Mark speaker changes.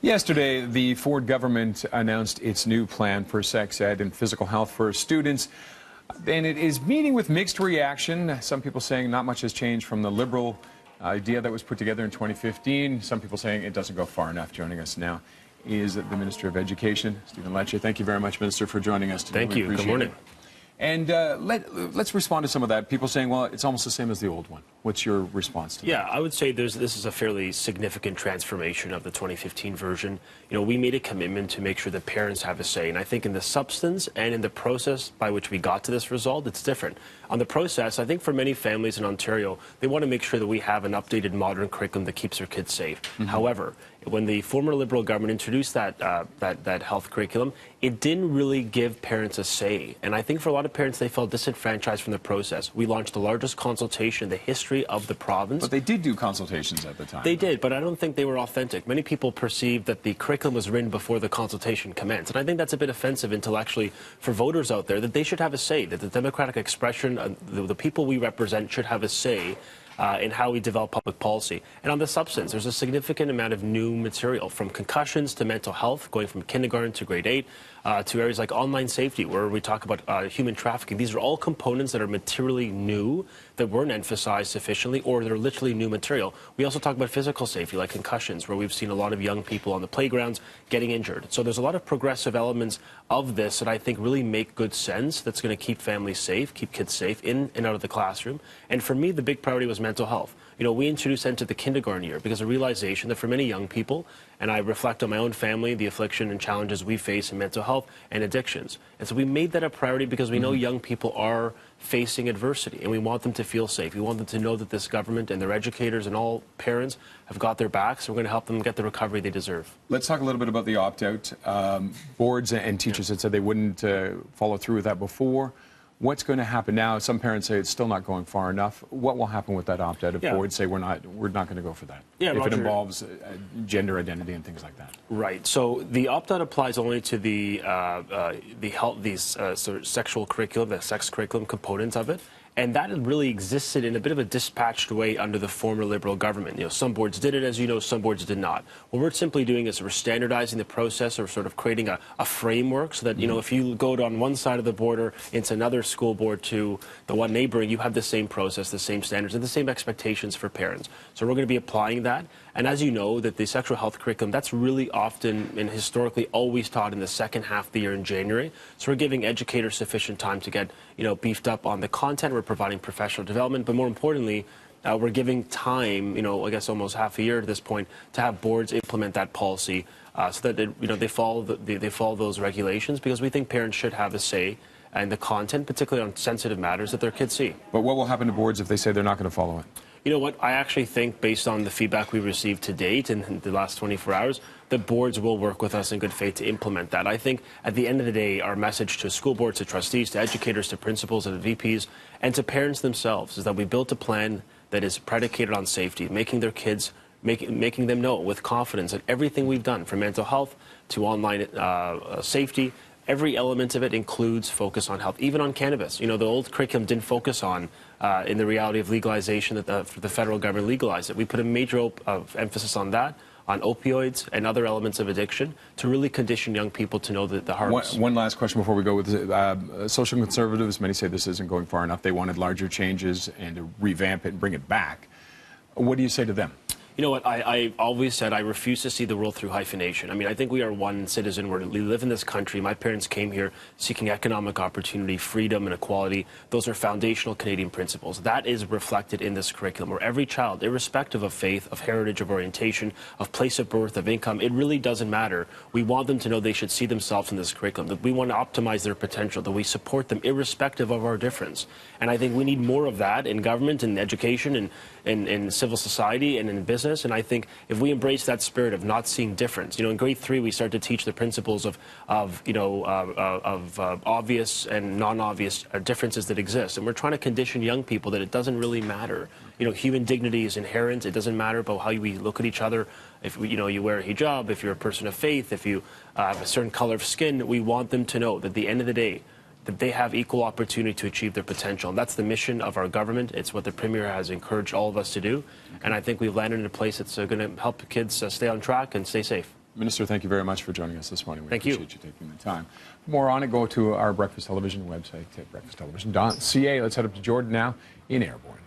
Speaker 1: Yesterday, the Ford government announced its new plan for sex ed and physical health for students. And it is meeting with mixed reaction. Some people saying not much has changed from the Liberal idea that was put together in 2015. Some people saying it doesn't go far enough. Joining us now is the Minister of Education, Stephen Lecce. Thank you very much, Minister, for joining us today.
Speaker 2: Thank you. Good morning.
Speaker 1: And let's respond to some of that. People saying, well, it's almost the same as the old one. What's your response to that?
Speaker 2: Yeah, I would say this is a fairly significant transformation of the 2015 version. You know, we made a commitment to make sure that parents have a say. And I think in the substance and in the process by which we got to this result, it's different. On the process, I think for many families in Ontario, they want to make sure that we have an updated modern curriculum that keeps their kids safe. However, when the former Liberal government introduced that health curriculum, it didn't really give parents a say. And I think for a lot of parents, they felt disenfranchised from the process. We launched the largest consultation in the history of the province.
Speaker 1: But they did do consultations at the time.
Speaker 2: They did, but I don't think they were authentic. Many people perceived that the curriculum was written before the consultation commenced. And I think that's a bit offensive intellectually for voters out there, that they should have a say, that the democratic expression, the people we represent should have a say in how we develop public policy. And on the substance, there's a significant amount of new material, from concussions to mental health, going from kindergarten to grade 8, to areas like online safety, where we talk about human trafficking. These are all components that are materially new, that weren't emphasized sufficiently, or they're literally new material. We also talk about physical safety, like concussions, where we've seen a lot of young people on the playgrounds getting injured. So there's a lot of progressive elements of this that I think really make good sense, that's going to keep families safe, keep kids safe in and out of the classroom. And for me, the big priority was mental health. You know, we introduced into the kindergarten year because of realization that for many young people, and I reflect on my own family, the affliction and challenges we face in mental health and addictions. And so we made that a priority because we know young people are facing adversity, and we want them to feel safe. We want them to know that this government and their educators and all parents have got their backs. So we're going to help them get the recovery they deserve.
Speaker 1: Let's talk a little bit about the opt-out. Boards and teachers had said they wouldn't follow through with that before. What's going to happen now? Some parents say it's still not going far enough. What will happen with that opt-out if boards say we're not going to go for that?
Speaker 2: Yeah,
Speaker 1: if
Speaker 2: Roger,
Speaker 1: it involves gender identity and things like that.
Speaker 2: Right. So the opt-out applies only to the sort of sexual curriculum, the sex curriculum components of it. And that really existed in a bit of a dispatched way under the former Liberal government. You know, some boards did it, as you know, some boards did not. What we're simply doing is we're standardizing the process, or sort of creating a framework so that, you know, if you go on one side of the border into another school board to the one neighboring, you have the same process, the same standards, and the same expectations for parents. So we're going to be applying that. And as you know, that the sexual health curriculum, that's really often and historically always taught in the second half of the year in January. So we're giving educators sufficient time to get, you know, beefed up on the content. We're providing professional development, but more importantly, we're giving time, you know, I guess almost half a year at this point, to have boards implement that policy so that they follow those regulations, because we think parents should have a say in the content, particularly on sensitive matters that their kids see.
Speaker 1: But what will happen to boards if they say they're not going to follow it?
Speaker 2: You know what? I actually think, based on the feedback we received to date in the last 24 hours, the boards will work with us in good faith to implement that. I think at the end of the day, our message to school boards, to trustees, to educators, to principals, and VPs, and to parents themselves is that we built a plan that is predicated on safety, making their kids, making them know with confidence that everything we've done, from mental health to online safety, every element of it includes focus on health, even on cannabis. You know, the old curriculum didn't focus on, in the reality of legalization, that the federal government legalized it. We put a major emphasis on that, on opioids and other elements of addiction, to really condition young people to know the harms.
Speaker 1: One last question before we go with social conservatives. Many say this isn't going far enough. They wanted larger changes and to revamp it and bring it back. What do you say to them?
Speaker 2: You know what, I always said I refuse to see the world through hyphenation. I mean, I think we are one citizen. We live in this country. My parents came here seeking economic opportunity, freedom, and equality. Those are foundational Canadian principles. That is reflected in this curriculum, where every child, irrespective of faith, of heritage, of orientation, of place of birth, of income, it really doesn't matter. We want them to know they should see themselves in this curriculum, that we want to optimize their potential, that we support them irrespective of our difference. And I think we need more of that in government, in education, and in civil society, and in business. And I think if we embrace that spirit of not seeing difference, you know, in grade 3 we start to teach the principles of obvious and non-obvious differences that exist, and we're trying to condition young people that it doesn't really matter. You know, human dignity is inherent. It doesn't matter about how we look at each other. If you wear a hijab, if you're a person of faith, if you have a certain color of skin, we want them to know that at the end of the day, that they have equal opportunity to achieve their potential. And that's the mission of our government. It's what the Premier has encouraged all of us to do. And I think we've landed in a place that's going to help kids stay on track and stay safe.
Speaker 1: Minister, thank you very much for joining us this morning. We
Speaker 2: Thank you.
Speaker 1: appreciate you taking the time. For more on it, go to our Breakfast Television website at breakfasttelevision.ca. Let's head up to Jordan now in Airborne.